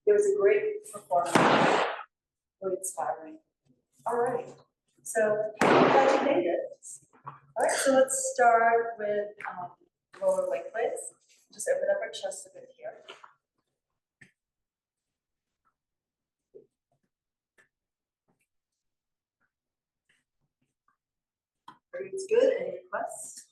It was a great performance, really inspiring. All right, so glad you made it. All right, so let's start with lower leg plates. Just open up our chest a bit here. Everything's good. Any requests?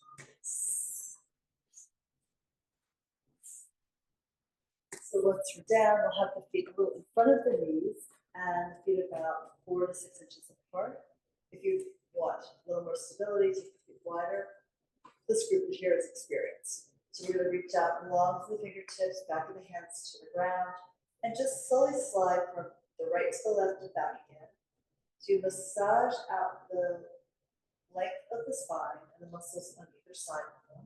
So once we're down, we'll have the feet a little in front of the knees and feet about 4 to 6 inches apart. If you want a little more stability, take the feet wider. This group here is experienced. So we're going to reach out long to the fingertips, back of the hands to the ground, and just slowly slide from the right to the left and back again. So you massage out the length of the spine and the muscles on either side of them.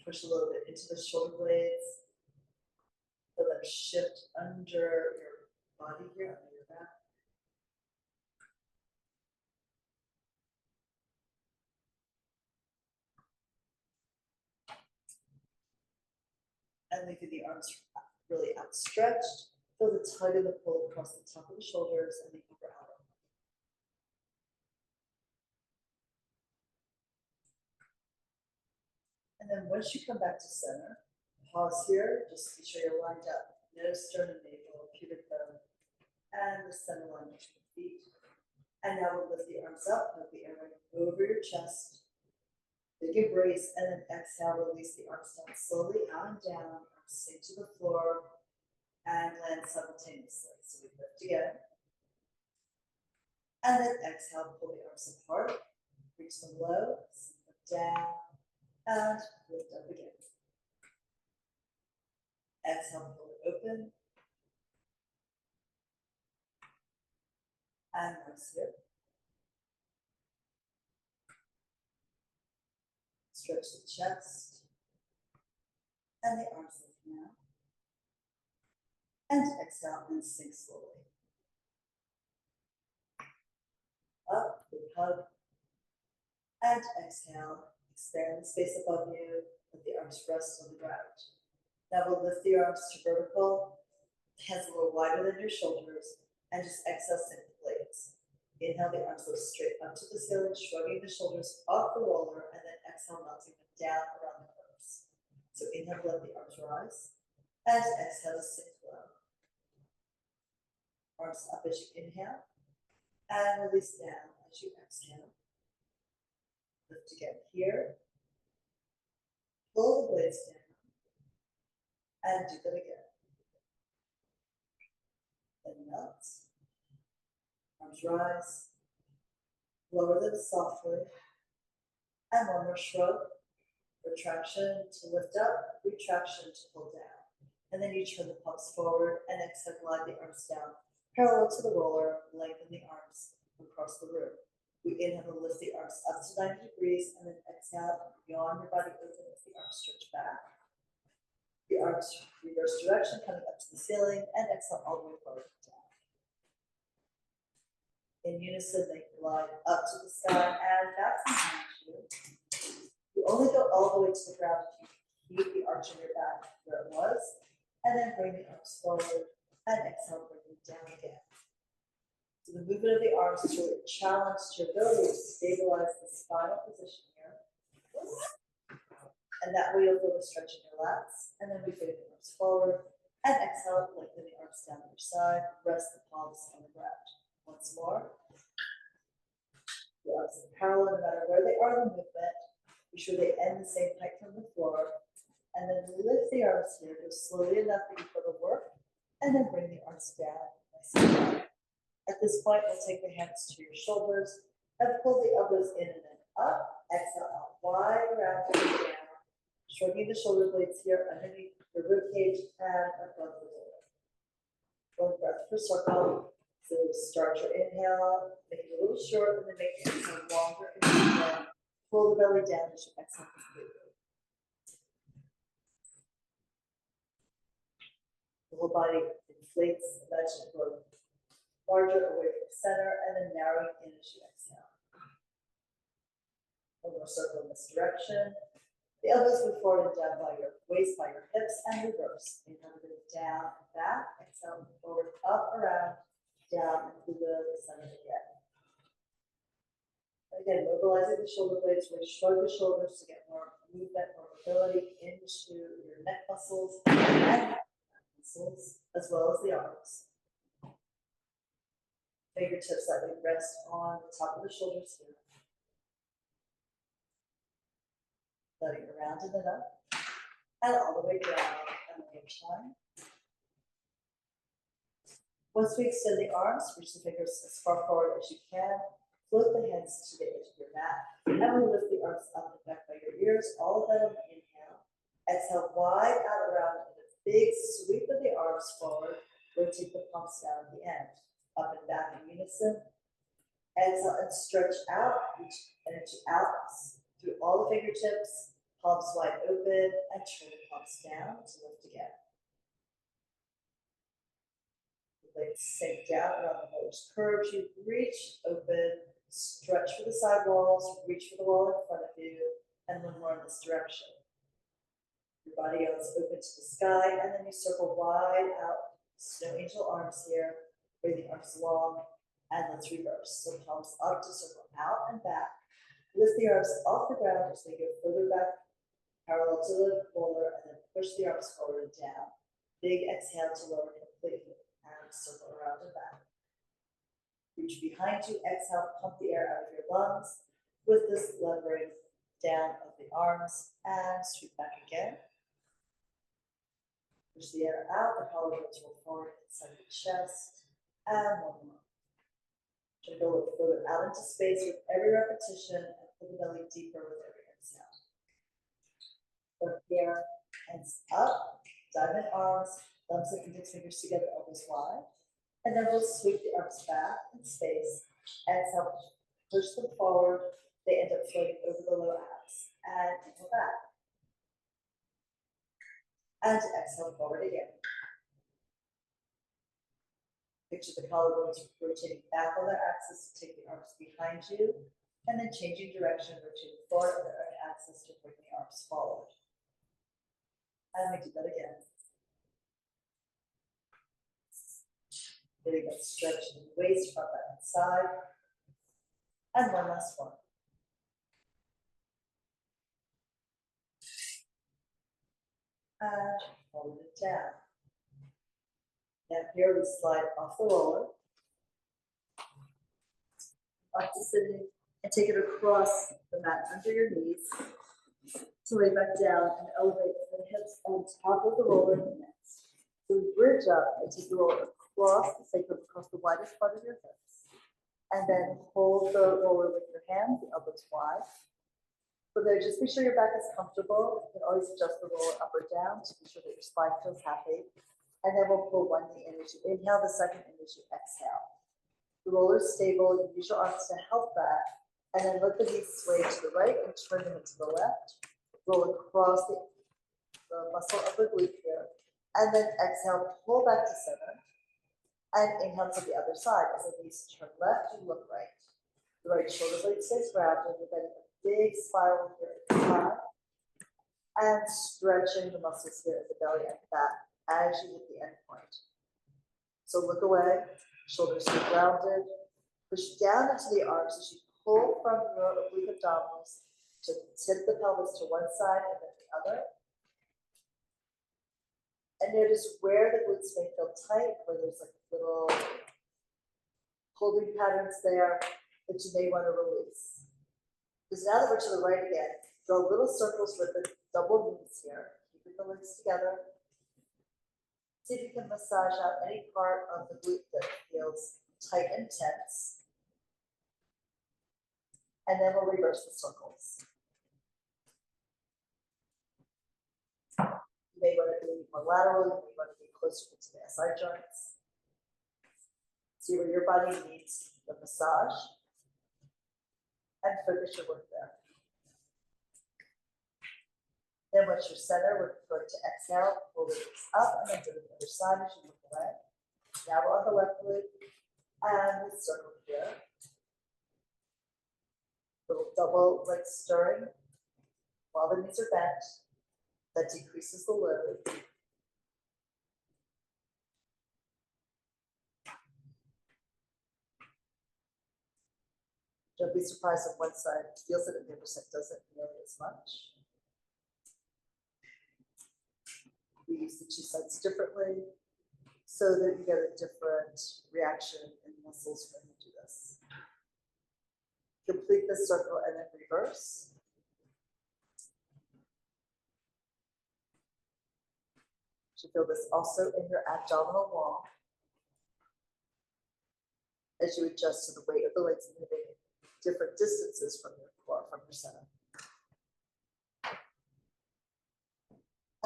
Push a little bit into the shoulder blades. Feel them shift under your body here, under your back. And leaving the arms really outstretched. Feel the tug and the pull across the top of the shoulders and the upper outer. And then once you come back to center, pause here, just be sure you're lined up. No sternum navel, pubic bone, and the center line between the feet. And now we'll lift the arms up, move the air over your chest. Big embrace, and then exhale, release the arms down slowly, out and down, sink to the floor, and land simultaneously. So we lift again. And then exhale, pull the arms apart, reach them low, sink them down, and lift up again. Exhale, pull it open. And nice here. Stretch the chest. And the arms lift now. And exhale and sink slowly. Up, big hug. And exhale, expand the space above you. Let the arms rest on the ground. Now we'll lift the arms to vertical, hands a little wider than your shoulders, and just exhale, sink the blades. Inhale, the arms lift straight up to the ceiling, shrugging the shoulders off the roller, and then exhale, melting them down around the curves. So inhale, let the arms rise, and exhale, sink low. Arms up as you inhale, and release down as you exhale. Lift again here. Pull the blades down. And do that again. Then melt. Arms rise. Lower them softly. And one more shrug. Retraction to lift up. Retraction to pull down. And then you turn the palms forward and exhale, glide the arms down. Parallel to the roller, lengthen the arms across the room. We inhale to lift the arms up to 90 degrees, and then exhale, yawn your body open as the arms stretch back. The arms reverse direction, coming up to the ceiling, and exhale all the way forward and down. In unison, they glide up to the sky and back behind you. You only go all the way to the ground if you keep the arch in your back where it was, and then bring the arms forward, and exhale, bring them down again. So the movement of the arms is really a challenge to your ability to stabilize the spinal position here. And that way you'll feel the stretch in your lats, and then we bring the arms forward, and exhale, lengthen the arms down either side, rest the palms on the ground. Once more. The arms are parallel no matter where they are in the movement. Be sure they end the same height from the floor, and then lift the arms here, go slowly enough that you feel the work, and then bring the arms down, nice and down. At this point, we'll take the hands to your shoulders, and pull the elbows in and then up, exhale out wide around and down. Shrugging the shoulder blades here underneath the rib cage and above the roller. One breath per circle. So start your inhale, make it a little short, and then make your exhale longer and deeper. Pull the belly down as you exhale completely. The whole body inflates, imagine it going larger away from center, and then narrowing in as you exhale. One more circle in this direction. The elbows move forward and down by your waist, by your hips, and reverse. Inhale, go down and back. Exhale, forward, up, around, down, and through the center again. Again, mobilizing the shoulder blades, really shrug the shoulders to get more movement, more mobility into your neck muscles and muscles, as well as the arms. Fingertips lightly rest on the top of the shoulders here. Letting it around and then up, and all the way down and one more time. Once we extend the arms, reach the fingers as far forward as you can. Float the hands to the edge of your mat, and we lift the arms up and back by your ears. All of that on the inhale. Exhale, wide out around in a big sweep of the arms forward. Rotate the palms down at the end, up and back in unison. Exhale and stretch out, reach energy out through all the fingertips. Palms wide open, and turn the palms down to lift again. The legs sink down around the nose curves. You reach, open, stretch for the side walls, reach for the wall in front of you, and one more in this direction. Your body is open to the sky, and then you circle wide out. Snow angel arms here. Bring the arms long, and let's reverse. So palms up to circle out and back. Lift the arms off the ground as they go further back, parallel to the roller, and then push the arms forward and down. Big exhale to lower completely, and circle around and back. Reach behind you, exhale, pump the air out of your lungs with this levering down of the arms, and sweep back again. Push the air out, the collarbones roll forward inside the chest, and one more. Try to go a little further out into space with every repetition, and pull the belly deeper with every exhale. Lift the air, hands up, diamond arms, thumbs and index fingers together, elbows wide. And then we'll sweep the arms back in space. Exhale, push them forward. They end up floating over the lower abs. And inhale back. And exhale forward again. Picture the collarbones rotating back on their axis to take the arms behind you. And then changing direction, rotating forward on their own axis to bring the arms forward. And we do that again. Getting that stretch in the waist, front, back, and side. And one last one. And hold it down. Now here we slide off the roller. Up to sitting and take it across the mat under your knees. To lay back down and elevate the hips on top of the roller next. So we bridge up and take the roller across the sacrum, across the widest part of your hips. And then hold the roller with your hands, the elbows wide. So there, just be sure your back is comfortable. You can always adjust the roller up or down to be sure that your spine feels happy. And then we'll pull one knee in as you inhale, the second in as you exhale. The roller is stable. You use your arms to help that. And then let the knees sway to the right and turn them to the left. Roll across the muscle of the glute here. And then exhale, pull back to center. And inhale to the other side. As the knees turn left, you look right. The right shoulder blade stays grounded. You're getting a big spiral here at the side. And stretching the muscles here at the belly and back as you hit the end point. So look away, shoulders stay grounded. Push down into the arms as you pull from your oblique abdominals to tip the pelvis to one side and then the other. And notice where the glutes may feel tight, where there's like little holding patterns there that you may want to release. Because now that we're to the right again, draw little circles with the double knees here, keeping the legs together. See if you can massage out any part of the glute that feels tight and tense. And then we'll reverse the circles. You may want to be more lateral, you may want to be closer to the SI joints. See where your body needs the massage. And focus your work there. Then once you're centered, we're going to exhale, pull the knees up, and then go to the other side as you look away. Now we're on the left leg, and we circle here. Little double leg stirring. while the knees are bent. That decreases the load. Don't be surprised if one side feels it and the other side doesn't nearly as much. We use the two sides differently so that you get a different reaction in muscles when you do this. Complete this circle and then reverse. You feel this also in your abdominal wall as you adjust to the weight of the legs moving different distances from your core, from your center.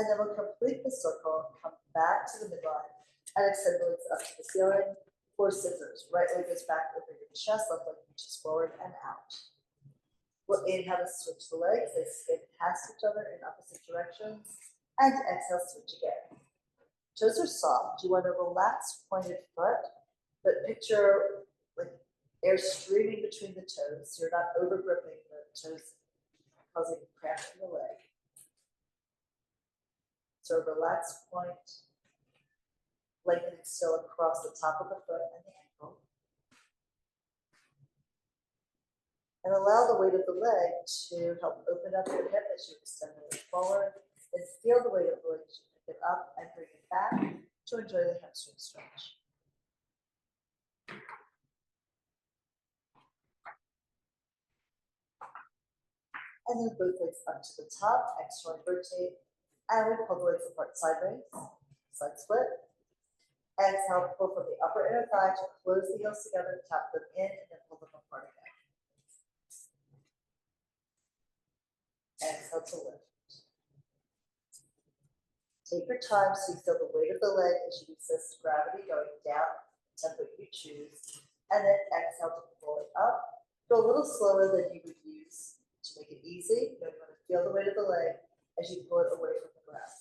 And then we'll complete the circle, come back to the midline, and extend the legs up to the ceiling for scissors. Right leg goes back over your chest, left leg reaches forward and out. We'll inhale to switch the legs, they skip past each other in opposite directions, and exhale, switch again. Toes are soft. You want a relaxed pointed foot, but picture like air streaming between the toes. So you're not over gripping the toes, causing cramp in the leg. So a relaxed point, lengthening still across the top of the foot and the ankle. And allow the weight of the leg to help open up your hip as you extend the leg forward, and feel the weight of the leg as you pick it up and bring it back to enjoy the hamstring stretch. And then both legs up to the top, externally rotate, and we pull the legs apart sideways, side split. Exhale, pull from the upper inner thigh to close the heels together, tap them in, and then pull them apart again. Exhale to lift. Take your time so you feel the weight of the leg as you resist gravity going down, tempo you choose, and then exhale to pull it up. Go a little slower than you would use to make it easy. You want to feel the weight of the leg as you pull it away from the ground.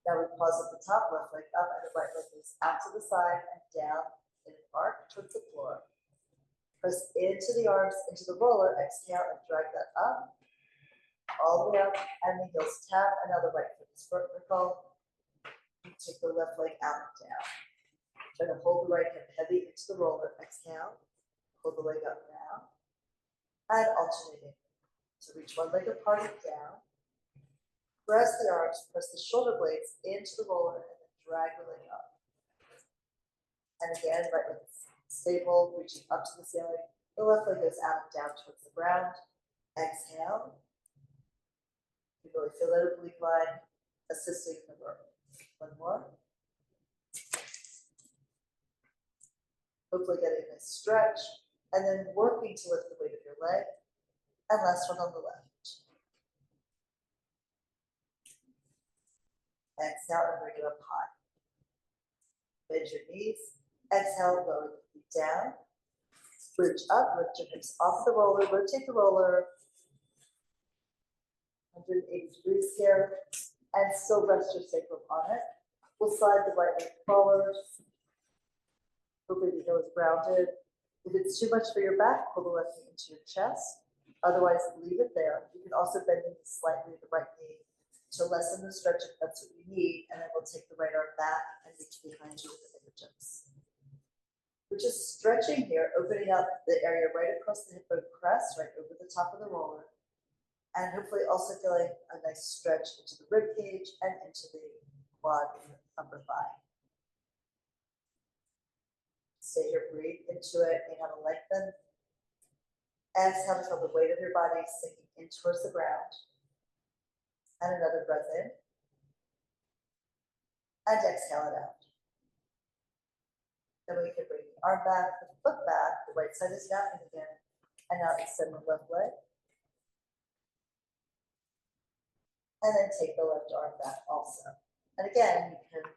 Now we pause at the top, left leg up, and the right leg moves out to the side and down in an arc towards the floor. Press into the arms, into the roller, exhale and drag that up. All the way up, and the heels tap, and now the right foot is vertical. Take the left leg out and down. Try to hold the right hip heavy into the roller, exhale. Pull the leg up now. And alternating. So reach one leg apart and down. Press the arms, press the shoulder blades into the roller, and then drag the leg up. And again, right leg is stable, reaching up to the ceiling. The left leg goes out and down towards the ground. Exhale. You really feel that oblique line assisting the work. One more. Hopefully getting a nice stretch, and then working to lift the weight of your leg. And last one on the left. Exhale and bring it up high. Bend your knees. Exhale, lower the feet down. Bridge up, lift your hips off the roller, rotate the roller. 180 degrees here, and still rest your sacrum on it. We'll slide the right leg forward. Hopefully the heel is grounded. If it's too much for your back, pull the left knee into your chest. Otherwise, leave it there. You can also bend the knee slightly, the right knee, to lessen the stretch if that's what you need, and then we'll take the right arm back and reach behind you with the fingertips. We're just stretching here, opening up the area right across the hip bone crest, right over the top of the roller. And hopefully also feeling a nice stretch into the rib cage and into the quad and the upper thigh. Stay here, breathe into it, inhale to lengthen. Exhale to feel the weight of your body sinking in towards the ground. And another breath in. And exhale it out. Then we can bring the arm back, the foot back, the right side is down again. And now extend the left leg. And then take the left arm back also. And again, you can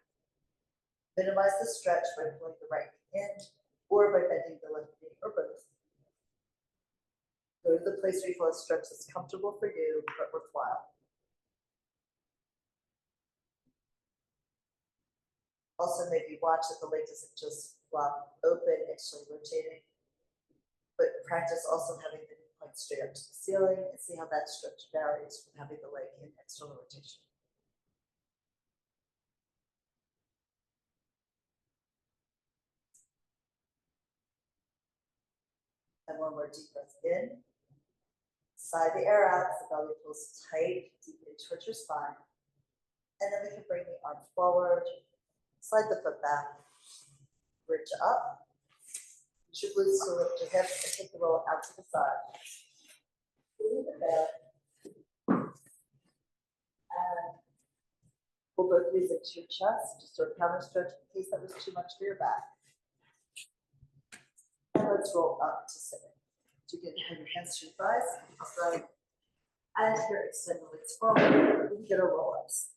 minimize the stretch by pulling the right knee in or by bending the left knee or both. Go to the place where you feel a stretch that's comfortable for you but worthwhile. Also, maybe watch that the leg doesn't just flop open, externally rotating, but practice also having the knee point it straight up to the ceiling and see how that stretch varies from having the leg in external rotation. And one more deep breath in. Sigh the air out as the belly pulls tight, deeply towards your spine. And then we can bring the arm forward, slide the foot back, bridge up. Use your glutes to lift your hips and take the roll out to the side. Leave the bed. And we'll both these into your chest, just sort of counter stretch in case that was too much for your back. And let's roll up to sitting. So you can have your hands to your thighs, side. And here, extend the legs forward. We can get our roll-ups.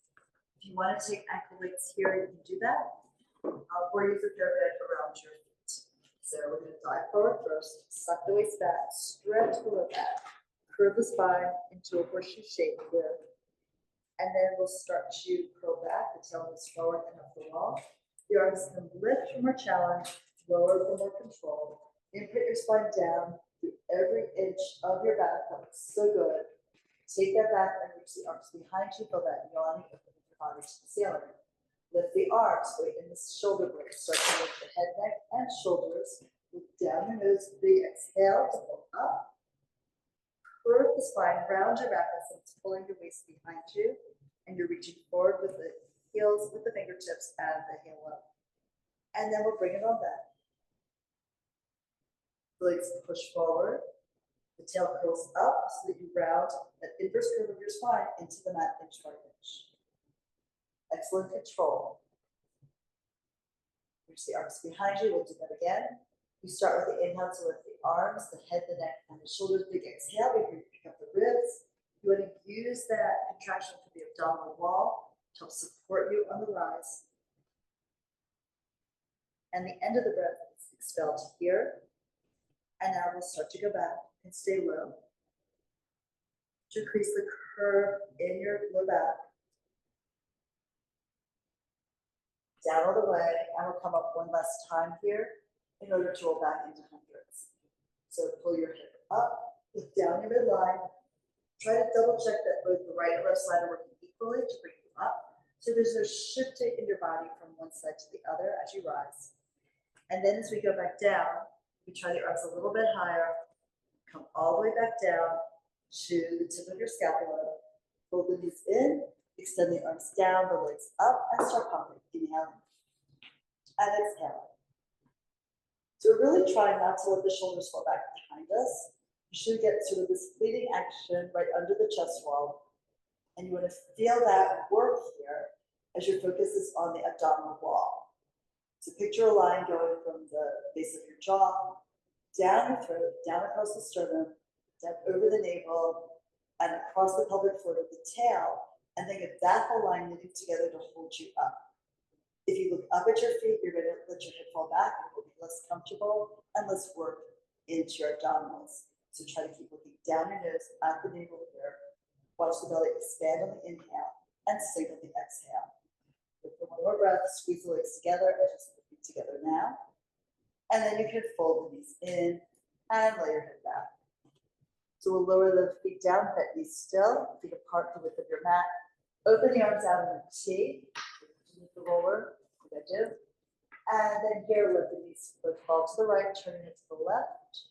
If you want to take ankle weights here, you can do that. Or use a fair bed around your feet. So we're going to dive forward first, suck the waist back, stretch the low back, curve the spine into a horseshoe shape here. And then we'll start to curl back, the tail moves forward and up the wall. The arms can lift for more challenge, lower for more control. Input your spine down through every inch of your back. That looks so good. Take that back and reach the arms behind you. Feel that yawning, opening your body to the ceiling. Lift the arms, weight in the shoulder blades. Start to lift the head, neck, and shoulders. Look down your nose, big exhale to pull up. Curve the spine, round your back as it's pulling your waist behind you. And you're reaching forward with the heels, with the fingertips, and the heel up. And then we'll bring it on back. Legs push forward. The tail curls up so that you round that inverse curve of your spine into the mat inch by inch. Excellent control. Reach the arms behind you. We'll do that again. You start with the inhale to lift the arms, the head, the neck, and the shoulders. Big exhale. We pick up the ribs. You want to use that contraction for the abdominal wall to help support you on the rise. And the end of the breath is expelled here. And now we'll start to go back and stay low. To increase the curve in your low back. Down all the way, and we'll come up one last time here in order to roll back into hundreds. So pull your hip up, look down your midline. Try to double check that both the right and left side are working equally to bring you up. So there's no shifting in your body from one side to the other as you rise. And then as we go back down, we try the arms a little bit higher, come all the way back down to the tip of your scapula. Pull the knees in, extend the arms down, the legs up, and start pumping. Inhale and exhale. So we're really trying not to let the shoulders fall back behind us. You should get sort of this fleeting action right under the chest wall. And you want to feel that work here as your focus is on the abdominal wall. So picture a line going from the base of your jaw, down your throat, down across the sternum, down over the navel, and across the pelvic floor to the tail. And then get that whole line knitting together to hold you up. If you look up at your feet, you're going to let your hip fall back. It will be less comfortable and less work into your abdominals. So try to keep looking down your nose at the navel here. Watch the belly expand on the inhale and sink on the exhale. For one more breath, squeeze the legs together and just put the feet together now. And then you can fold the knees in and lay your head back. So we'll lower the feet down, bent knees still, feet apart the width of your mat. Open the arms out in a T, with the roller, like I do. And then here, let the knees both fall to the right, turning it to the left.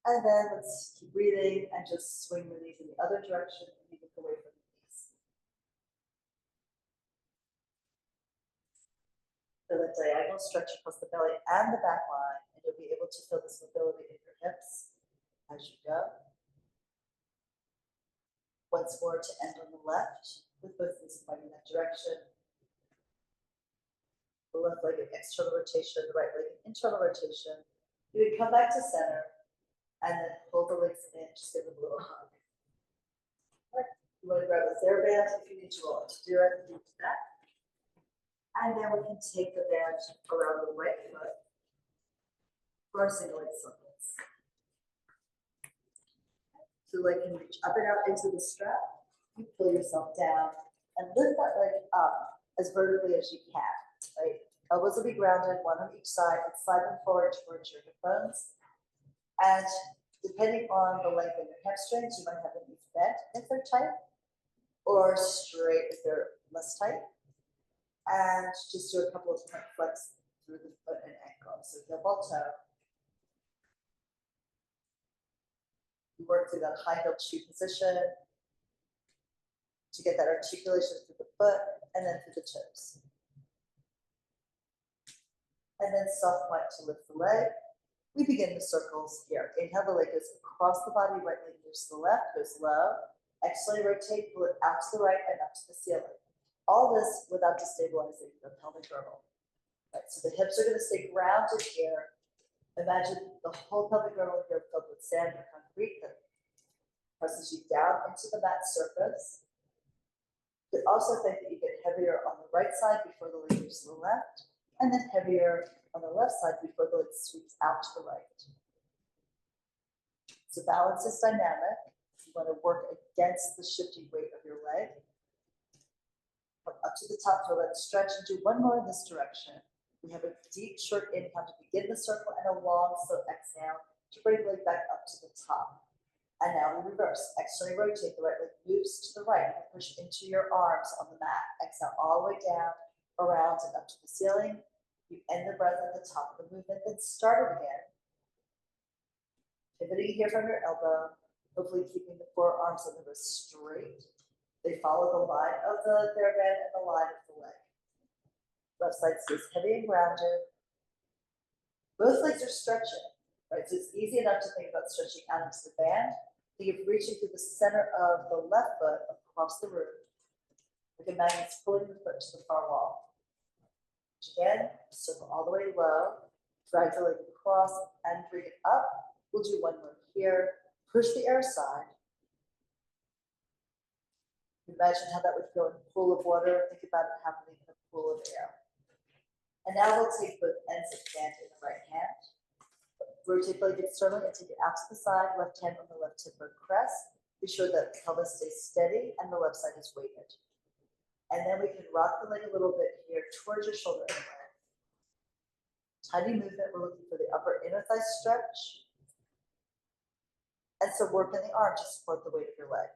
And then let's keep breathing and just swing the knees in the other direction and you look away from the knees. Feel a diagonal stretch across the belly and the back line, and you'll be able to feel this mobility in your hips as you go. Once more to end on the left, with both knees pointing that direction. The left leg an external rotation, the right leg an internal rotation. You would come back to center. And then pull the legs in, just give them a little hug. Right. You want to grab a TheraBand if you need to roll it to do it, do that. And then we can take the band around the right foot for our single leg circles. So the leg can reach up and out into the strap. You pull yourself down and lift that leg up as vertically as you can. Right? Elbows will be grounded, one on each side, and slide them forward towards your hip bones. And depending on the length of your hamstrings, you might have them bent if they're tight, or straight if they're less tight. And just do a couple of different flex through the foot and ankle. So double toe. You work through that high heel shoe position to get that articulation through the foot and then through the toes. And then soft point to lift the leg. We begin the circles here. Inhale, the leg goes across the body, right leg moves to the left, goes low. Exhale, rotate, pull it out to the right and up to the ceiling. All this without destabilizing the pelvic girdle. Right, so the hips are going to stay grounded here. Imagine the whole pelvic girdle here filled with sand or concrete that presses you down into the mat surface. You could also think that you get heavier on the right side before the leg moves to the left, and then heavier on the left side before the leg sweeps out to the right. So balance is dynamic. You want to work against the shifting weight of your leg. Come up to the top, feel that stretch, and do one more in this direction. We have a deep, short inhale to begin the circle and a long, slow exhale to bring the leg back up to the top. And now we reverse. Externally rotate, the right leg moves to the right and push into your arms on the mat. Exhale all the way down, around and up to the ceiling. You end the breath at the top of the movement, then start it again. Pivoting here from your elbow, hopefully keeping the forearms and the wrists straight. They follow the line of the TheraBand and the line of the leg. Left side stays heavy and grounded. Both legs are stretching, right? So it's easy enough to think about stretching out into the band. Think of reaching through the center of the left foot across the room. Like a magnet's pulling the foot to the far wall. Again, circle all the way low, drag the leg across and bring it up. We'll do one more here. Push the air aside. Imagine how that would feel in a pool of water. Think about it happening in a pool of air. And now we'll take both ends of the band in the right hand. Rotate the leg externally and take it out to the side. Left hand on the left hip or crest. Be sure that the pelvis stays steady and the left side is weighted. And then we can rock the leg a little bit here towards your shoulder and leg. Tiny movement, we're looking for the upper inner thigh stretch. And so work in the arm to support the weight of your leg.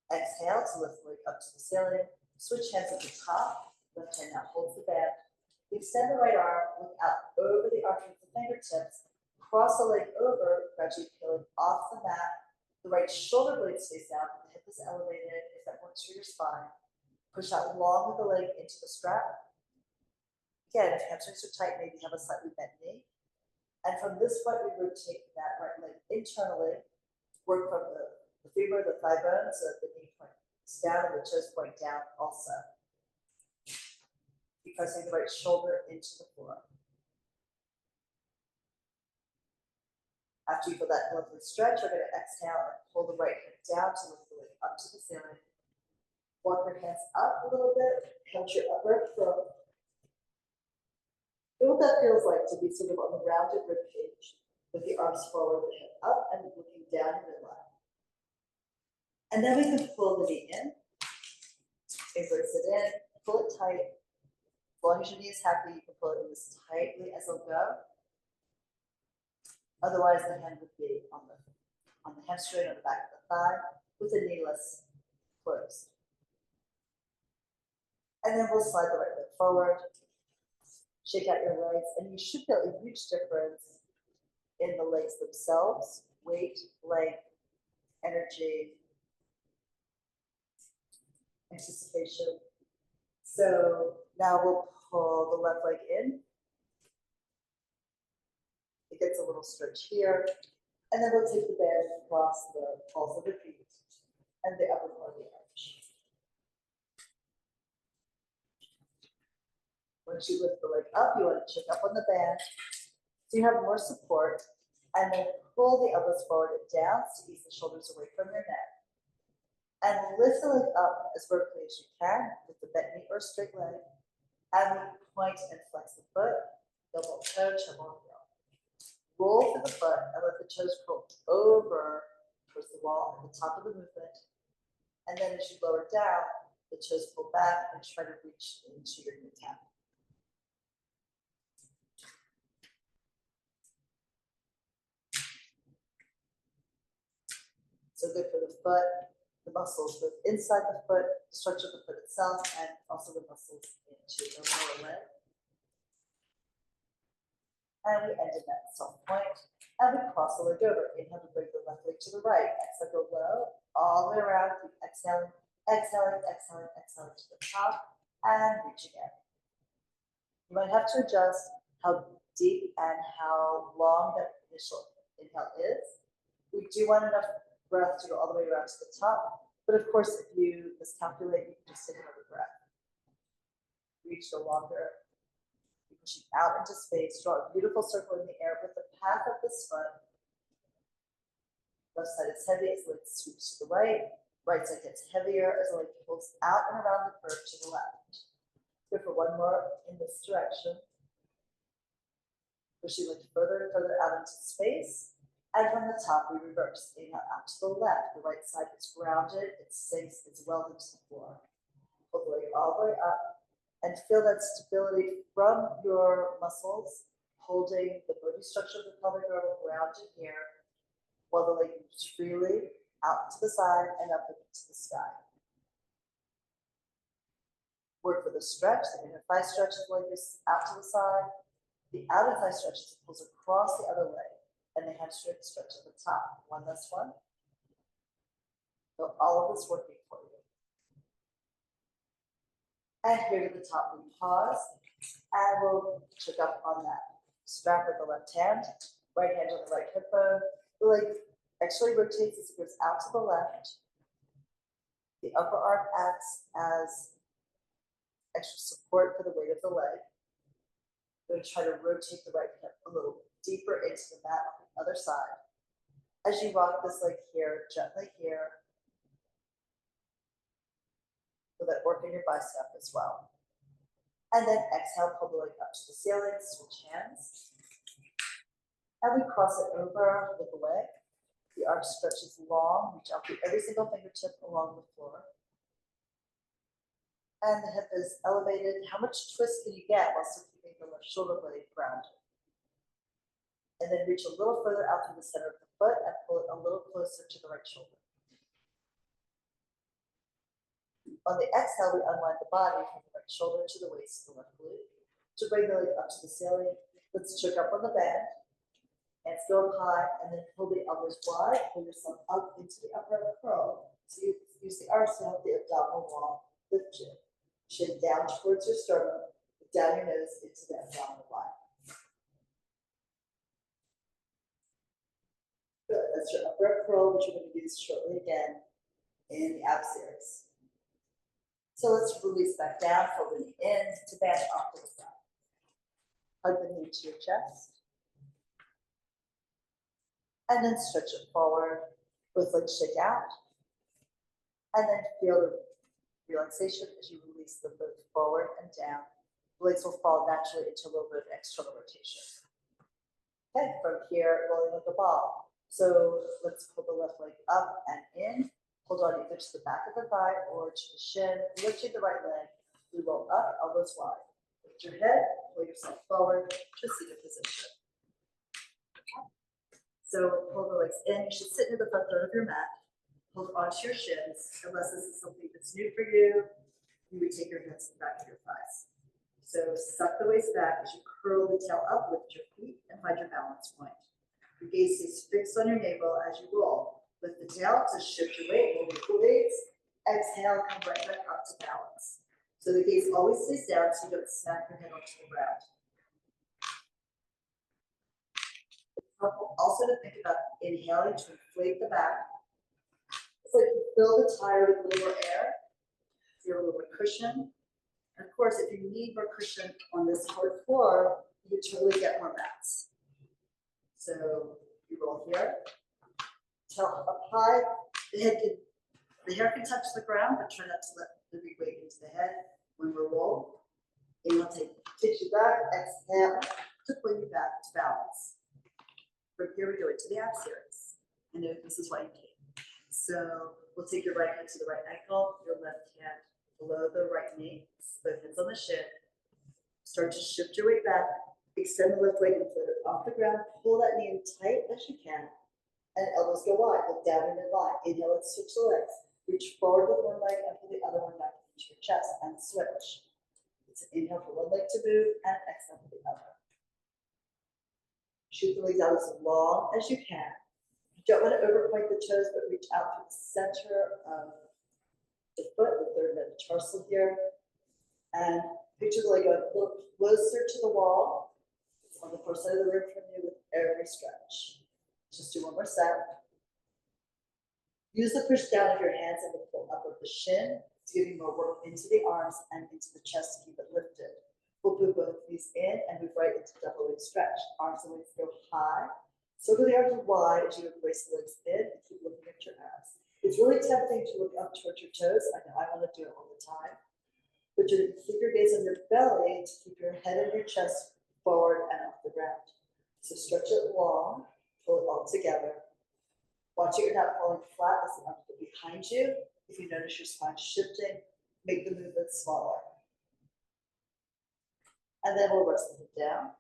Exhale to lift the leg up to the ceiling. Switch hands at the top. Left hand now holds the band. Extend the right arm, look out over the arch with the fingertips. Cross the leg over, gradually peeling off the mat. The right shoulder blade stays down, the hip is elevated if that works for your spine. Push out long with the leg into the strap. Again, if hamstrings are tight, maybe have a slightly bent knee. And from this point, we rotate that right leg internally. Work from the femur, the thigh bone, so that the knee points down and the toes point down also. Keep pressing the right shoulder into the floor. After you feel that lovely stretch, we're going to exhale and pull the right hip down to lift the leg up to the ceiling. Walk your hands up a little bit, count your upper throat. Feel what that feels like to be sort of on the rounded rib cage with the arms forward, the hip up, and looking down your midline. And then we can pull the knee in, embrace it in, pull it tight. As long as your knee is happy, you can pull it in as tightly as it'll go. Otherwise, the hand would be on the hamstring or the back of the thigh with the knee less closed. And then we'll slide the right leg forward, shake out your legs, and you should feel a huge difference in the legs themselves, weight, length, energy, anticipation. So now we'll pull the left leg in. It gets a little stretch here. And then we'll take the band across the balls of the feet and the upper part of the arch. Once you lift the leg up, you want to check up on the band so you have more support. And then pull the elbows forward and down to ease the shoulders away from your neck. And lift the leg up as vertically as you can with the bent knee or straight leg. And we point and flex the foot, double toe, treble heel. Roll through the foot and let the toes curl over towards the wall at the top of the movement. And then as you lower down, the toes pull back and try to reach into your kneecap. So good for the foot, the muscles both inside the foot, structure of the foot itself, and also the muscles into the lower leg. And we end in that soft point, and we cross the leg over. Inhale to bring the left leg to the right. Exhale, go low, all the way around. Keep exhaling, exhaling, exhaling, exhaling to the top, and reach again. You might have to adjust how deep and how long that initial inhale is. We do want enough breath to go all the way around to the top, but of course, if you miscalculate, you can just take another breath. Reach the longer, pushing out into space, draw a beautiful circle in the air with the path of this foot. Left side is heavy as the leg sweeps to the right. Right side gets heavier as the leg pulls out and around the curve to the left. Good for one more in this direction. Pushing the leg further and further out into space. And from the top, we reverse. Inhale out to the left. The right side is grounded, it sinks, it's welded to the floor. Pull the leg all the way up and feel that stability from your muscles, holding the body structure of the pelvic girdle grounded here, while the leg moves freely out to the side and up into the sky. Work for the stretch. The inner thigh stretches the leg is out to the side. The outer thigh stretches it pulls across the other leg. And the hamstring stretch at the top. One last one. So all of this working for you. And here to the top, we pause, and we'll check up on that. Strap with the left hand, right hand on the right hip bone. The leg actually rotates as it goes out to the left. The upper arm acts as extra support for the weight of the leg. I'm going to try to rotate the right hip a little deeper into the mat on the other side. As you rock this leg here, gently here, so that work in your bicep as well. And then exhale, pull the leg up to the ceiling, switch hands. And we cross it over with the leg. The arm stretches long, reach out through every single fingertip along the floor. And the hip is elevated. How much twist can you get while still keeping the left shoulder blade grounded? And then reach a little further out through the center of the foot and pull it a little closer to the right shoulder. On the exhale, we unwind the body from the right shoulder to the waist of the left glute. To bring the leg up to the ceiling, let's check up on the band. Hands go up high, and then pull the elbows wide, pull yourself up into the upper curl. So you use the arms to help the abdominal wall lift you. Chin down towards your sternum, down your nose into the abdominal line. Good, that's your upper curl, which we're going to use shortly again in the ab series. So let's release back down, fold the knee in to band off to the side. Hug the knee to your chest. And then stretch it forward with legs shake out. And then feel the relaxation as you release them both forward and down. The legs will fall naturally into a little bit of external rotation. Okay, from here, rolling like a ball. So let's pull the left leg up and in. Hold on either to the back of the thigh or to the shin. Lifting the right leg. We roll up, elbows wide. Lift your head, pull yourself forward to seated position. So pull the legs in. You should sit near the front third of your mat. Hold onto your shins. Unless this is something that's new for you, you would take your hands to the back of your thighs. So suck the waist back as you curl the tail up, lift your feet, and find your balance point. Your gaze stays fixed on your navel as you roll. Lift the tail to shift your weight, roll your blades. Exhale, come right back up to balance. So the gaze always stays down so you don't smack your head onto the ground. It's helpful also to think about inhaling to inflate the back. It's like you fill the tire with a little more air. Feel a little more cushion. And of course, if you need more cushion on this hard floor, you can totally get more mats. So you roll here. Tail up high. The hair can touch the ground, but try not to let the big weight into the head when we roll. Inhale, take you back. Exhale to pull you back to balance. From here, we go into the ab series. I know this is why you came. So we'll take your right hand to the right ankle, your left hand below the right knee, both hands on the shin. Start to shift your weight back. Extend the left leg and float it off the ground. Pull that knee in tight as you can. And elbows go wide, look down in midline. Inhale, let's switch the legs. Reach forward with one leg and pull the other one back into your chest and switch. It's an inhale for one leg to move and exhale for the other. Shoot the legs out as long as you can. You don't want to overpoint the toes, but reach out through the center of the foot, the third metatarsal here. And picture the leg going a little closer to the wall. It's on the far side of the room from you with every stretch. Just do one more set. Use the push down of your hands and the pull up of the shin to give you more work into the arms and into the chest to keep it lifted. We'll move both knees in and move right into double leg stretch. Arms and legs go high. Circle the arms wide as you embrace the legs in and keep looking at your abs. It's really tempting to look up towards your toes. I know I want to do it all the time. But you're going to keep your gaze on your belly to keep your head and your chest forward and off the ground. So stretch it long, pull it all together. Watch it, you're not falling flat as the arms go behind you. If you notice your spine shifting, make the movement smaller. And then we'll rest the hip down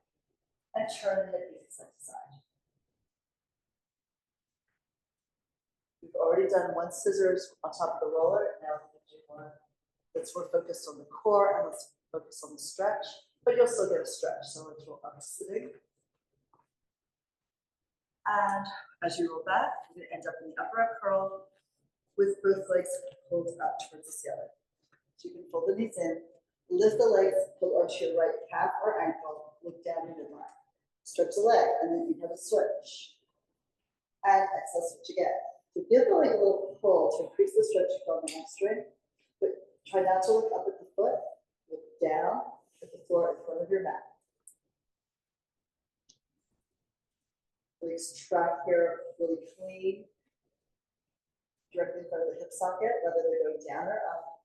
and turn the hip side to side. We've already done one scissors on top of the roller. Now we're going to do one that's more focused on the core and let's focus on the stretch, but you'll still get a stretch. So let's roll up sitting. And as you roll back, you're going to end up in the upper arm curl with both legs pulled up towards the ceiling. So you can fold the knees in, lift the legs, pull onto your right calf or ankle, look down in midline. Stretch the leg, and then you have a switch. And exhale, switch again. So give the leg a little pull to increase the stretch on the hamstring, but try not to look up at the foot, look down at the floor in front of your mat. Legs track here really clean, directly in front of the hip socket, whether they're going down or up.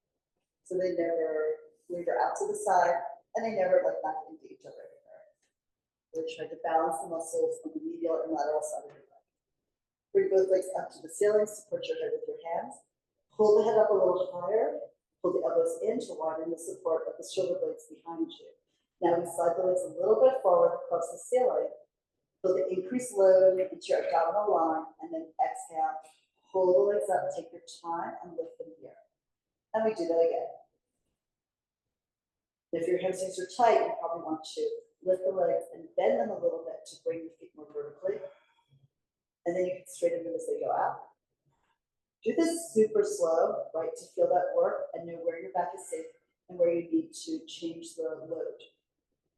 So they never lever out to the side, and they never like knock into each other. Really try to balance the muscles on the medial and lateral side of your leg. Bring both legs up to the ceiling, support your head with your hands. Pull the head up a little higher, pull the elbows in to widen the support of the shoulder blades behind you. Now we slide the legs a little bit forward across the ceiling. Feel the increased load into your abdominal line, and then exhale. Hold the legs up, take your time, and lift them here. And we do that again. If your hamstrings are tight, you probably want to lift the legs and bend them a little bit to bring your feet more vertically. And then you can straighten them as they go out. Do this super slow, right, to feel that work and know where your back is safe and where you need to change the load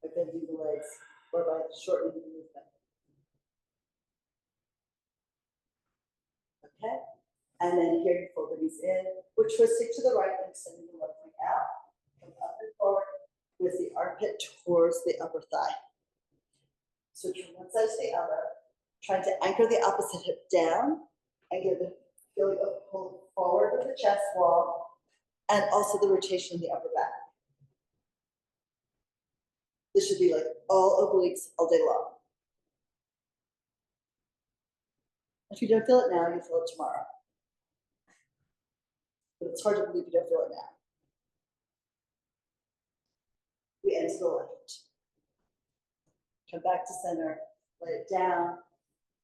by bending the legs or by shortening the movement. Okay, and then here you fold the knees in. We're twisting to the right and extending the left leg out. Come up and forward with the armpit towards the upper thigh. Switch from one side to the other. Trying to anchor the opposite hip down and get the feeling of pulling forward with the chest wall and also the rotation in the upper back. This should be like all obliques all day long. If you don't feel it now, you feel it tomorrow. But it's hard to believe you don't feel it now. We end to the left. Come back to center, let it down,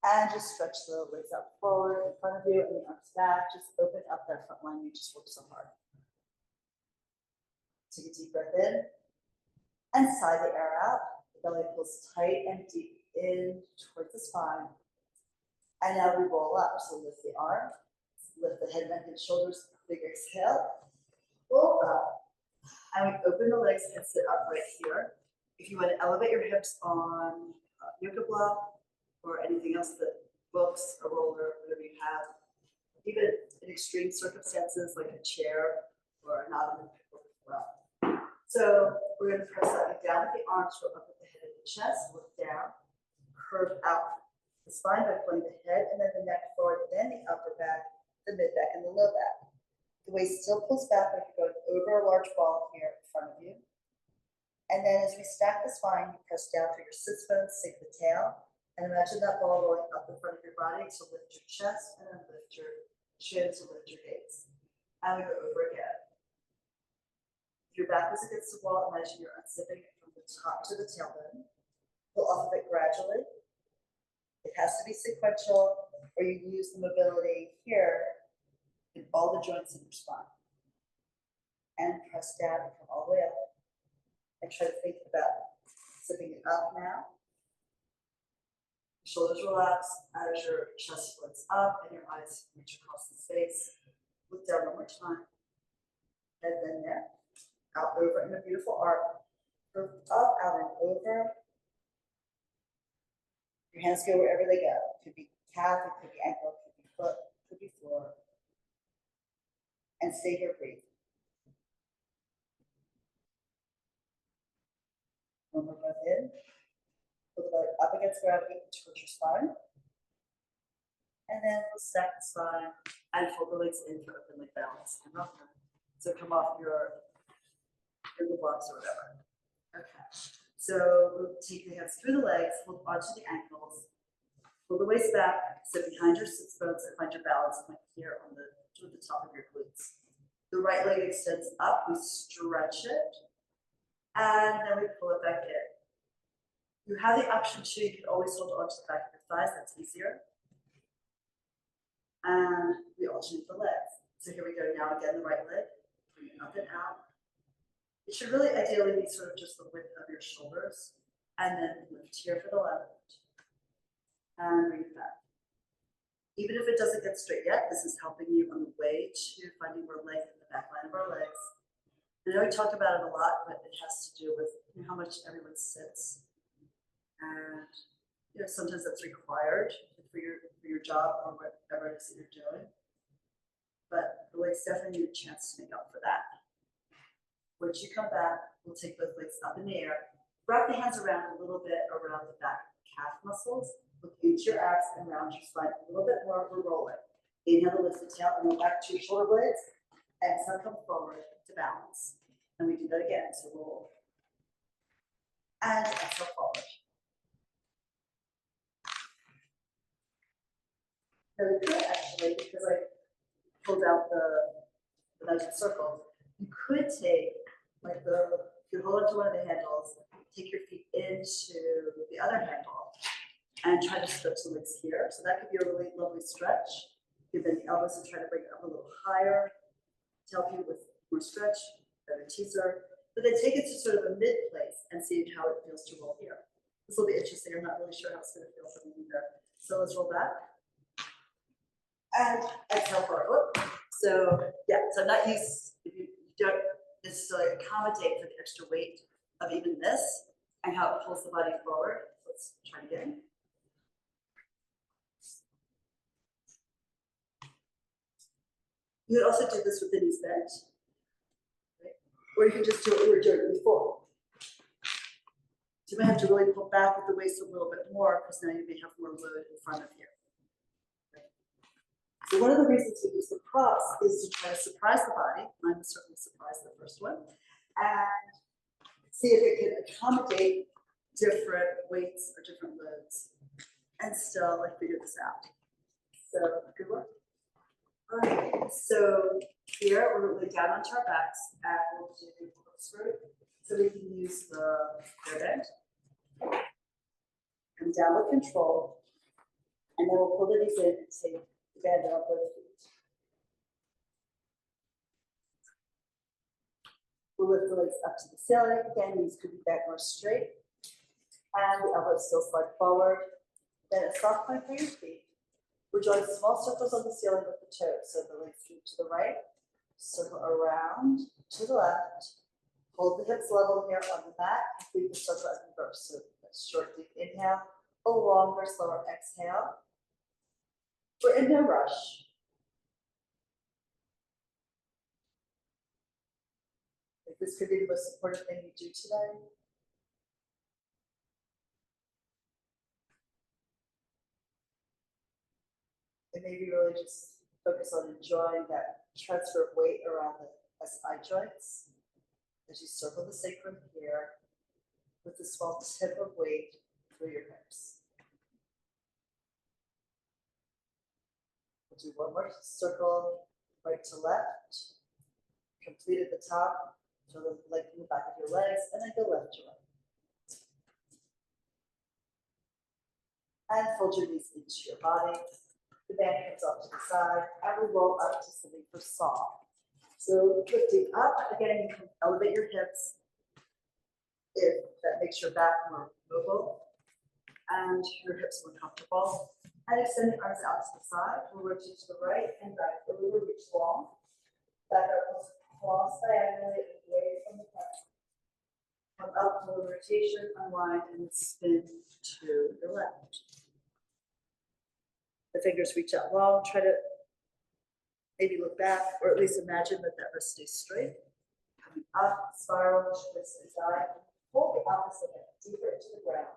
and just stretch the legs out forward in front of you and the arms back. Just open up that front line you just worked so hard. Take a deep breath in and sigh the air out. The belly pulls tight and deep in towards the spine. And now we roll up. So lift the arms, lift the head, neck, and shoulders. Big exhale. Roll up. And we open the legs and sit up right here. If you want to elevate your hips on a yoga block or anything else, that books, a roller, whatever you have, even in extreme circumstances like a chair or an ottoman as well. So we're going to press slightly down with the arms, roll up with the head and the chest, look down, curve out the spine by pulling the head and then the neck forward, then the upper back, the mid back, and the low back. The waist still pulls back like you're going over a large ball here in front of you. And then as we stack the spine, you press down through your sits bones, sink the tail, and imagine that ball rolling up in front of your body to lift your chest and then lift your chin to lift your gaze. And we go over again. If your back was against the wall, imagine you're unzipping it from the top to the tailbone. Pull off of it gradually. It has to be sequential. or you use the mobility here in all the joints in your spine. And press down and come all the way up. And try to think about zipping it up now. Shoulders relax as your chest floats up and your eyes reach across the space. Look down one more time. And then there. Out over in a beautiful arc. Curve up, out and over. Your hands go wherever they go. It could be calf, it could be ankle, it could be foot, it could be floor. And stay here, breathe. One more breath in. Pull the belly up against gravity towards your spine. And then we'll stack the spine and fold the legs in for open leg balance and rock them. So come off your blocks or whatever. Okay. So we'll take the hands through the legs, hold onto the ankles, pull the waist back, sit behind your sits bones, and find your balance point here on toward the top of your glutes. The right leg extends up, we stretch it, and then we pull it back in. You have the option to, you can always hold onto the back of your thighs, that's easier. And we alternate the legs. So here we go now, again, the right leg, bring it up and out. It should really ideally be sort of just the width of your shoulders, and then lift here for the left, and bring it back. Even if it doesn't get straight yet, this is helping you on the way to finding more length in the back line of our legs. I know we talk about it a lot, but it has to do with how much everyone sits. And sometimes that's required for your job or whatever it is that you're doing. But the legs definitely need a chance to make up for that. Once you come back, we'll take both legs up in the air. Wrap the hands around a little bit around the back calf muscles. Look into your abs and round your spine a little bit more. We're rolling. Inhale to lift the tail and go back to your shoulder blades. Exhale, come forward to balance. And we do that again. So roll. And exhale forward. Now we could actually, because I pulled out the magic circles, you could take you could hold onto one of the handles, take your feet into the other handle, and try to stretch the legs here. So that could be a really lovely stretch. You bend the elbows and try to bring it up a little higher to help you with more stretch, better teaser. But then take it to sort of a mid place and see how it feels to roll here. This will be interesting. I'm not really sure how it's going to feel for me either. So let's roll back. And exhale forward. So yeah, so I'm not used, if you don't necessarily accommodate for the extra weight of even this and how it pulls the body forward. Let's try again. You could also do this with the knees bent, right? Or you can just do what we were doing before. So you may have to really pull back with the waist a little bit more because now you may have more load in front of you. Right? So one of the reasons we use the props is to try to surprise the body. Mine was certainly surprised the first one. And see if it can accommodate different weights or different loads and still figure this out. So good work. All right, so here we're really down onto our backs and we'll do the corkscrew. So we can use the rear bend. Come down with control. And then we'll pull the knees in and take the bend on both feet. We'll lift the legs up to the ceiling. Again, knees could be back more straight. And the elbows still slide forward. Then a soft point for your feet. We're drawing small circles on the ceiling with the toes. So the legs move to the right, circle around to the left. Hold the hips level here on the mat. Complete the circle as reverse. So a short, deep inhale, a longer, slower exhale. We're in no rush. This could be the most important thing you do today. And maybe really just focus on enjoying that transfer of weight around the SI joints as you circle the sacrum here with the small tip of weight through your hips. We'll do one more circle, right to left. Complete at the top, feel the length in the back of your legs, and then go left to right. And fold your knees into your body. the band comes off to the side, and we roll up to something for soft. So lifting up, again, you can elevate your hips if that makes your back more mobile and your hips more comfortable. And extend the arms out to the side. We'll rotate to the right and back. A little reach long. Back up, cross diagonally away from the front. Come up, little rotation, unwind, and spin to your left. The fingers reach out long. Try to maybe look back, or at least imagine that that wrist stays straight. Coming up, spiral, twist and dive. Hold the opposite leg deeper into the ground.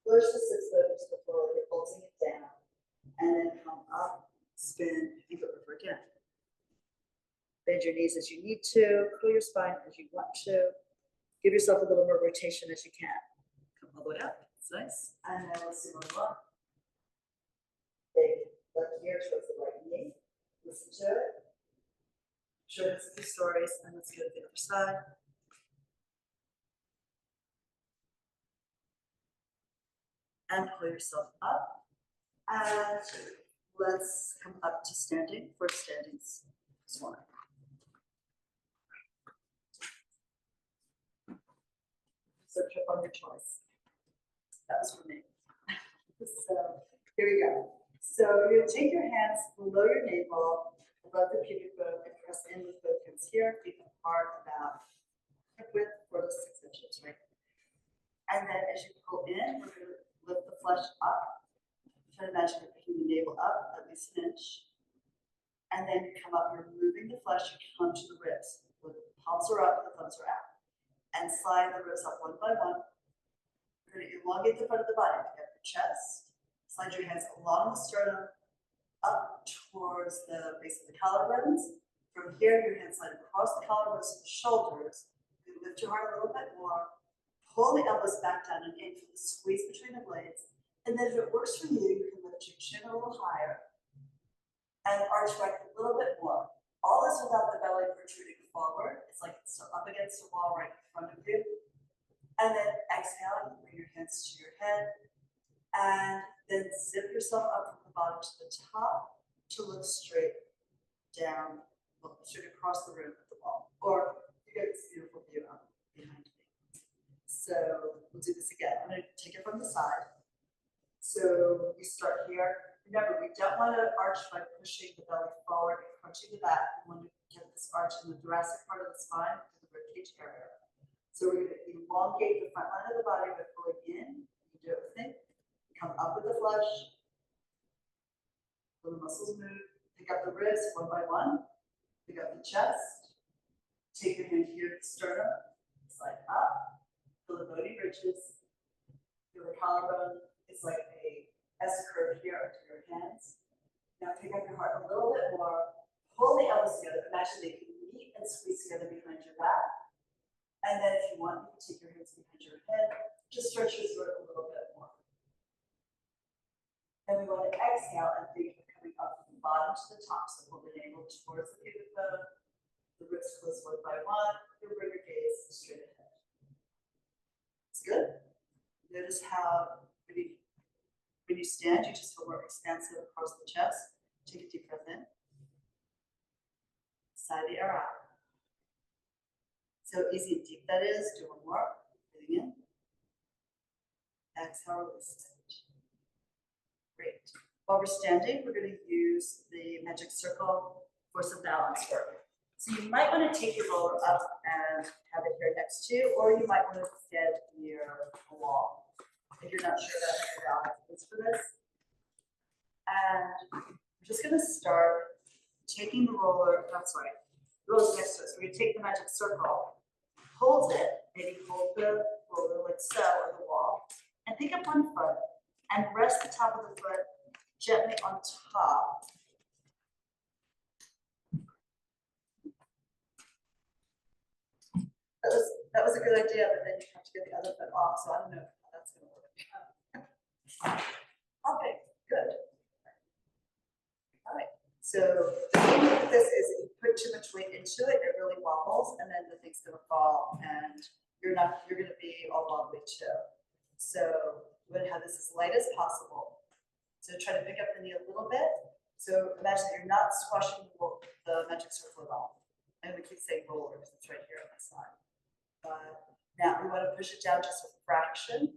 Push the sits bone into the floor, you're bolting it down. And then come up, spin, and go over again. Bend your knees as you need to, curl your spine as you want to. Give yourself a little more rotation as you can. Come all the way up, it's nice. And then let's do one more. Big left ear towards the right knee. Listen to it. Show us a few stories, and let's go to the other side. And pull yourself up. And let's come up to standing for standing swan. So trip on your choice. That was for me. So here we go. So you're going to take your hands below your navel, above the pubic bone, and press in with both hands here, feet apart about hip width 4 to 6 inches, right? And then as you pull in, we're going to lift the flesh up. Try to imagine you're picking the navel up at least an inch. And then you come up, you're moving the flesh, you come to the ribs. The palms are up, the thumbs are out. And slide the ribs up one by one. You're going to elongate the front of the body. Pick up your chest. Slide your hands along the sternum, up towards the base of the collarbones. From here, your hands slide across the collarbones to the shoulders. You lift your heart a little bit more. Pull the elbows back down and in for the squeeze between the blades. And then if it works for you, you can lift your chin a little higher and arch back a little bit more. All this without the belly protruding forward. It's like it's up against the wall right in front of you. And then exhale, bring your hands to your head. And then zip yourself up from the bottom to the top to look straight down, look straight across the room at the wall. Or you get this beautiful view up behind me. So we'll do this again. I'm going to take it from the side. So we start here. Remember, we don't want to arch by pushing the belly forward and crunching the back. We want to get this arch in the thoracic part of the spine, in the ribcage area. So we're going to elongate the front line of the body by pulling in. You do it with me. Come up with the flesh. Feel the muscles move. Pick up the ribs one by one. Pick up the chest. Take your hand here to the sternum. Slide up. Feel the bony ridges. Feel the collarbone. It's like a S curve here under your hands. Now pick up your heart a little bit more. Pull the elbows together. Imagine they can meet and squeeze together behind your back. And then if you want, you can take your hands behind your head. Just stretch your throat a little bit more. Then we want to exhale and think of coming up from the bottom to the top. So pull the navel towards the pubic bone. The ribs close one by one. You bring your gaze straight ahead. It's good. Notice how when you stand, you just feel more expansive across the chest. Take a deep breath in. Sigh the air out. So easy and deep that is. Do one more. Breathing in. Exhale, release it. Great. While we're standing, we're going to use the magic circle for some balance work. So you might want to take your roller up and have it here next to you, or you might want to get near a wall if you're not sure about your balance is for this. And we're just going to start taking the roller, that's right, the roller's next to us. We're going to take the magic circle, hold it, maybe hold the roller like so on the wall, and pick up one foot and rest the top of the foot gently on top. That was a good idea, but then you have to get the other foot off, so I don't know how that's going to work. Okay, good. All right. So the thing with this is if you put too much weight into it, it really wobbles, and then the thing's going to fall, and you're going to be all wobbly too. So we're going to have this as light as possible. So try to pick up the knee a little bit. So imagine that you're not squashing the metric circle at all. And we keep saying roller because it's right here on the side. Now we want to push it down just a fraction.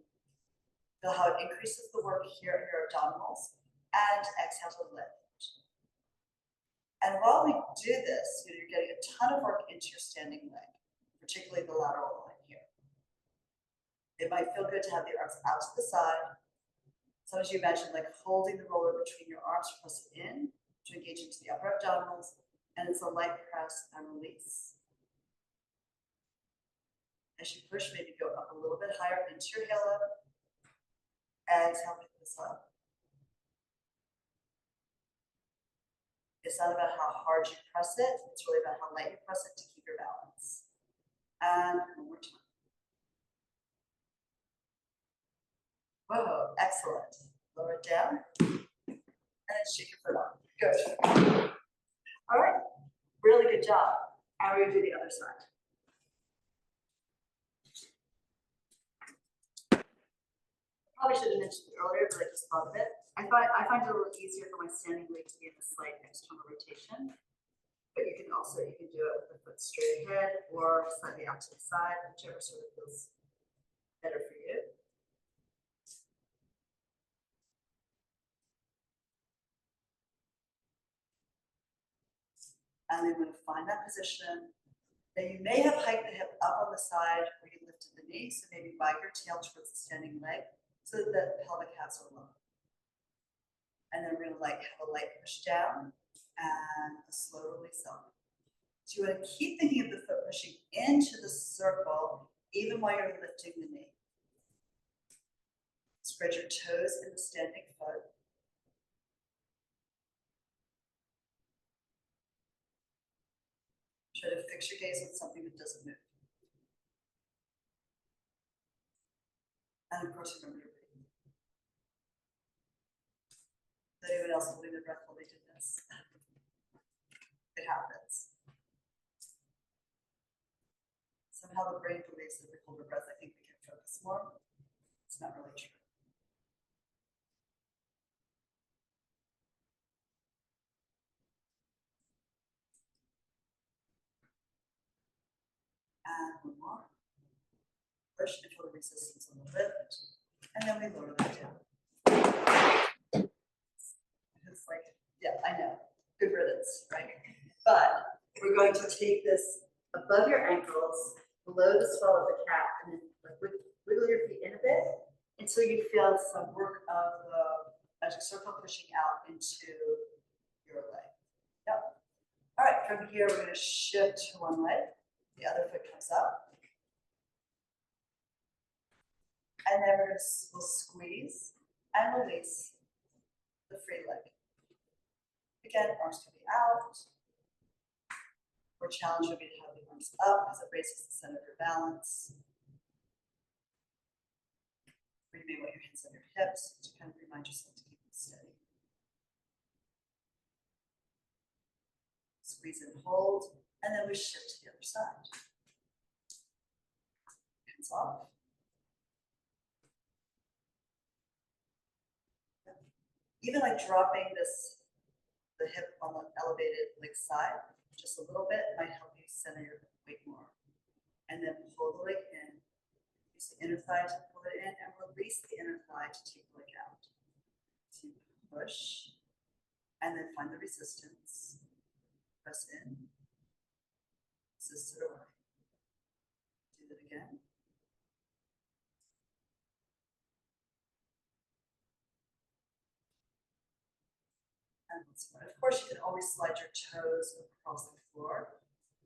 Feel how it increases the work here in your abdominals, and exhale to lift. And while we do this, you're getting a ton of work into your standing leg, particularly the lateral line here. It might feel good to have the arms out to the side. Sometimes you imagine like holding the roller between your arms, press it in to engage into the upper abdominals, and it's a light press and release. As you push, maybe go up a little bit higher into your halo. Exhale, pick this up. It's not about how hard you press it, it's really about how light you press it to keep your balance. And one more time. Whoa, excellent. Lower it down, and then shake your foot up. Good. All right, really good job. Now we're gonna do the other side. Probably should have mentioned it earlier, but I just thought of it. I find it a little easier for my standing leg to be in a slight external rotation. But you can do it with the foot straight ahead or slightly out to the side, whichever sort of feels better for you. And then when you find that position, then you may have hiked the hip up on the side where you lifted the knee, so maybe bite your tail towards the standing leg so that the pelvic halves are low. And then we're gonna have a light push down and a slow release up. So you want to keep thinking of the foot pushing into the circle even while you're lifting the knee. Spread your toes in the standing foot. Try to fix your gaze on something that doesn't move. And of course, remember to breathe. Is anyone else holding their breath while they did this? It happens. Somehow the brain believes that we hold our breath. I think we can focus more. It's not really true. And one more. Push and feel the resistance on the lift. And then we lower that down. It's like, yeah, I know. Good riddance, right? But we're going to take this above your ankles, below the swell of the cat, and then wiggle your feet in a bit until you feel some work of the magic circle pushing out into your leg. Yep. All right, from here, we're going to shift to one leg. The other foot comes up. And then we'll squeeze and release the free leg. Again, arms can be out. Or challenge would be to have the arms up because it raises the center of your balance. Or you may want your hands on your hips to kind of remind yourself to keep it steady. Squeeze and hold, and then we shift to the other side. Hands off. Even like dropping the hip on the elevated leg side, just a little bit might help you center your weight more. And then pull the leg in. Use the inner thigh to pull it in and release the inner thigh to take the leg out. So you push and then find the resistance. Press in. Resist it away. Do that again. And once more. Of course, you can always slide your toes across the floor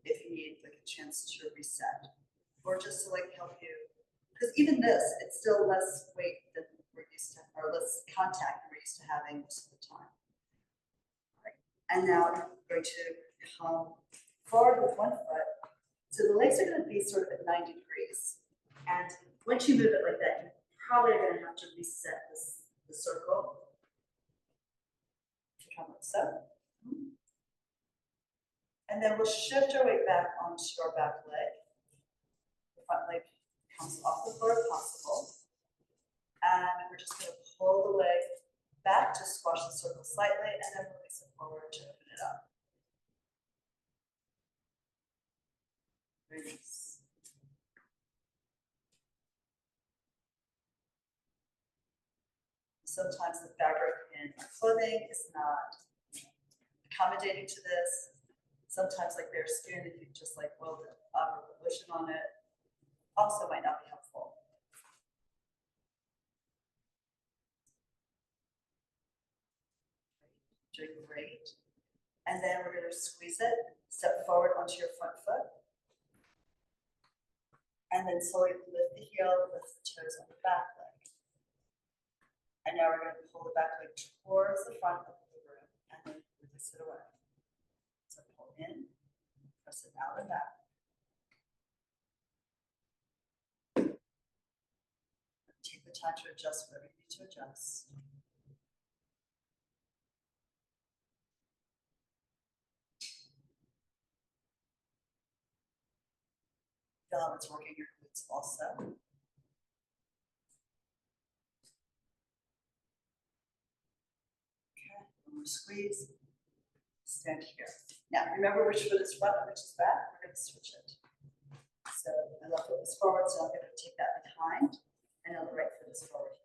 if you need like a chance to reset, or just to like help you. Because even this, it's still less weight than we're used to, or less contact than we're used to having most of the time. All right. And now I'm going to come forward with one foot. So the legs are going to be sort of at 90 degrees. And once you move it like that, you probably are going to have to reset the circle. Like so. And then we'll shift our weight back onto our back leg. The front leg comes off the floor if possible. And we're just going to pull the leg back to squash the circle slightly, and then release it forward to open it up. Release. Sometimes the fabric in our clothing is not accommodating to this. Sometimes like bare skin, if you just like weld it up or put lotion on it, also might not be helpful. Doing great. And then we're going to squeeze it, step forward onto your front foot. And then slowly lift the heel, lift the toes on the back leg. And now we're going to pull the back leg towards the front of the room and then release it away. So pull in, press it out and back. Take the time to adjust whatever you need to adjust. Feel how it's working your glutes also. Okay, one more squeeze. Stand here. Now remember which foot is front and which is back. We're going to switch it. So my left foot is forward, so I'm going to take that behind, and now the right foot is forward.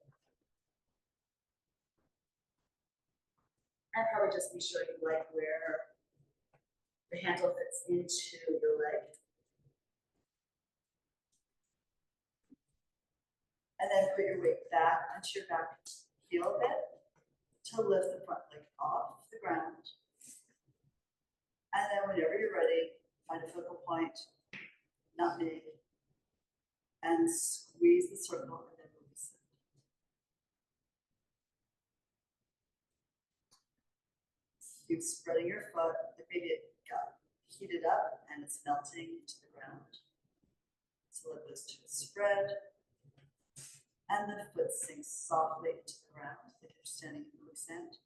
And probably just be sure you like where the handle fits into your leg. And then put your weight back onto your back heel a bit to lift the front leg off the ground. And then whenever you're ready, find a focal point, not big, and squeeze the circle and then release it. Keep spreading your foot. Maybe it got heated up and it's melting into the ground. So let those two spread. And the foot sinks softly into the ground if you're standing in the quicksand.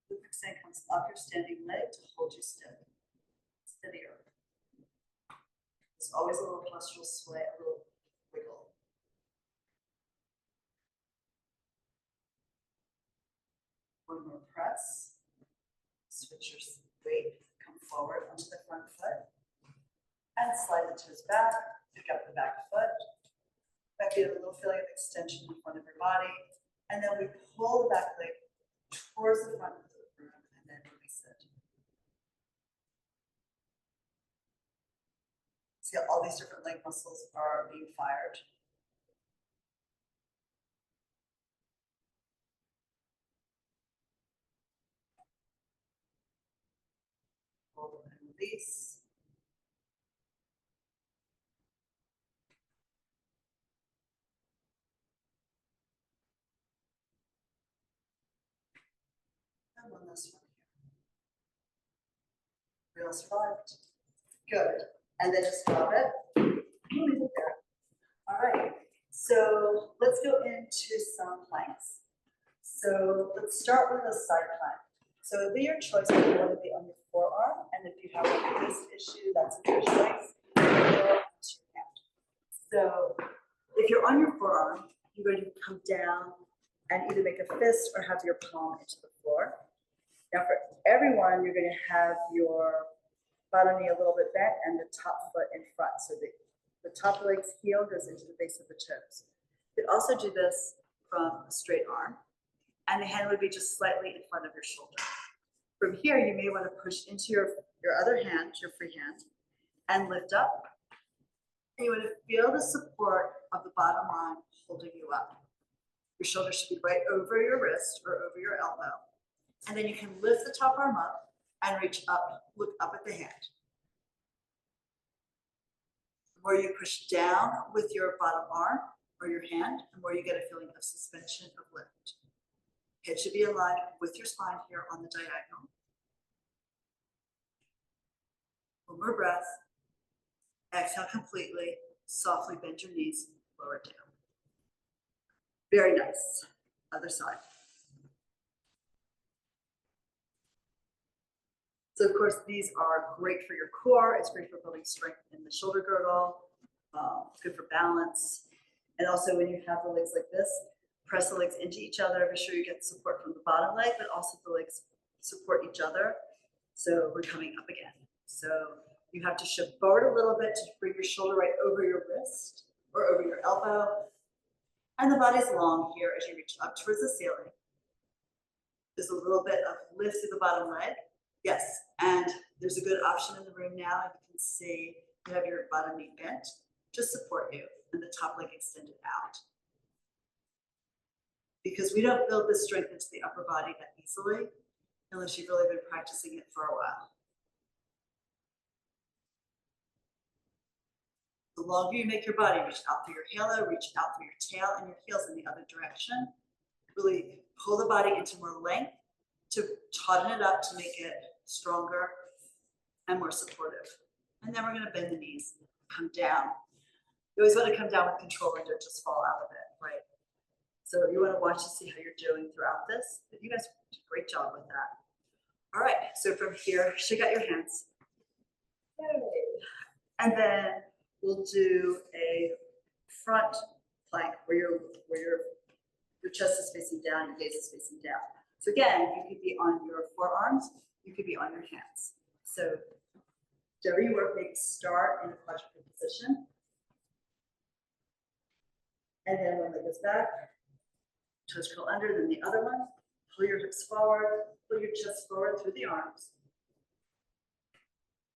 The quicksand comes up your standing leg to hold you steady. Steadier. There's always a little postural sway, a little wiggle. One more press. Switch your weight, come forward onto the front foot, and slide the toes back, pick up the back foot. Back feel a little feeling of extension in front of your body, and then we pull the back leg towards the front of the room and then release it. See how all these different leg muscles are being fired. Hold and release. And one last one here. We all survived. Good. And then just drop it. Leave it there. All right. So let's go into some planks. So let's start with a side plank. So it'll be your choice if you want to be on your forearm, and if you have a wrist issue, that's your choice. So if you're on your forearm, you're going to come down and either make a fist or have your palm into the floor. Now for everyone, you're going to have your bottom knee a little bit bent and the top foot in front. So the top leg's heel goes into the base of the toes. You could also do this from a straight arm, and the hand would be just slightly in front of your shoulder. From here, you may want to push into your other hand, your free hand, and lift up. And you want to feel the support of the bottom line holding you up. Your shoulder should be right over your wrist or over your elbow. And then you can lift the top arm up and reach up, look up at the hand. The more you push down with your bottom arm or your hand, the more you get a feeling of suspension of lift. Head should be aligned with your spine here on the diagonal. One more breath. Exhale completely. Softly bend your knees, lower it down. Very nice. Other side. So of course, these are great for your core. It's great for building strength in the shoulder girdle. Good for balance. And also when you have the legs like this, Press the legs into each other. Be sure you get support from the bottom leg, but also the legs support each other. So we're coming up again. So you have to shift forward a little bit to bring your shoulder right over your wrist or over your elbow. And the body's long here as you reach up towards the ceiling. There's a little bit of lift through the bottom leg. Yes, and there's a good option in the room now. You can see you have your bottom knee bent to support you and the top leg extended out. Because we don't build this strength into the upper body that easily unless you've really been practicing it for a while. The longer you make your body reach out through your halo, reach out through your tail and your heels in the other direction. Really pull the body into more length to tauten it up to make it stronger and more supportive. And then we're going to bend the knees, come down. You always want to come down with control and don't just fall out of it, right? So you want to watch and see how you're doing throughout this. But you guys did a great job with that. All right, so from here, shake out your hands. And then we'll do a front plank where your chest is facing down, your gaze is facing down. So again, you could be on your forearms, you could be on your hands. So whatever you work, maybe start in a quadruped position. And then one leg goes back, toes curl under, then the other one. Pull your hips forward, pull your chest forward through the arms.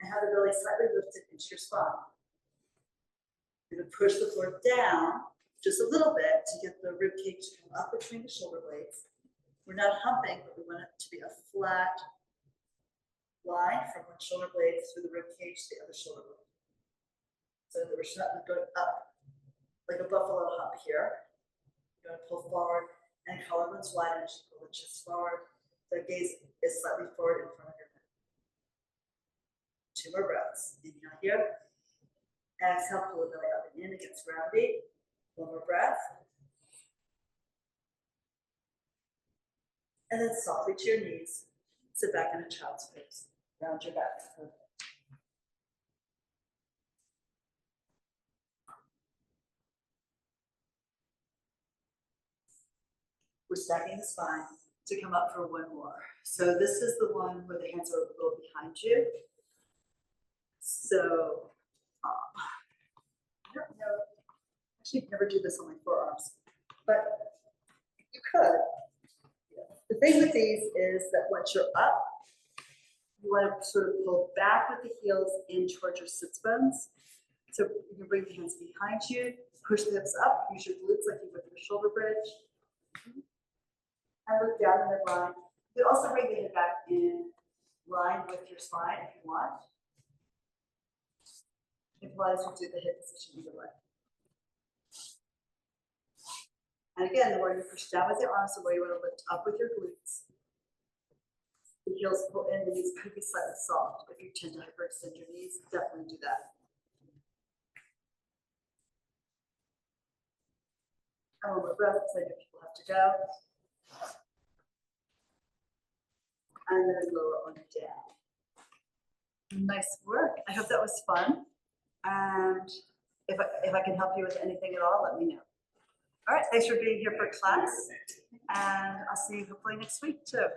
And have the belly slightly lifted into your spine. You're going to push the floor down just a little bit to get the rib cage to come up between the shoulder blades. We're not humping, but we want it to be a flat line from one shoulder blade through the rib cage to the other shoulder blade. So that we're not going up like a buffalo hump here. You're going to pull forward and collarbones wide as you pull the chest forward. The gaze is slightly forward in front of your head. 2 more breaths. Inhale here. Exhale, pull the belly up and in against gravity. 1 more breath. And then softly to your knees. Sit back in a child's pose. Round your back. Perfect. We're stacking the spine to come up for 1 more. So this is the one where the hands are a little behind you. So I don't know, actually never do this on my forearms, but you could. The thing with these is that once you're up, you want to sort of pull back with the heels in towards your sits bones. So you can bring the hands behind you, push the hips up, use your glutes like you would your shoulder bridge. And look down in the midline. You can also bring the head back in line with your spine if you want. If Pilates will do the hip position either way. And again, the more you push down with your arms, the more you want to lift up with your glutes. The heels pull in, the knees could be slightly soft. If you tend to hyperextend your knees, definitely do that. And 1 more breath, because I know people have to go. And then lower on down. Nice work. I hope that was fun. And if I can help you with anything at all, let me know. All right, thanks for being here for class. And I'll see you hopefully next week too.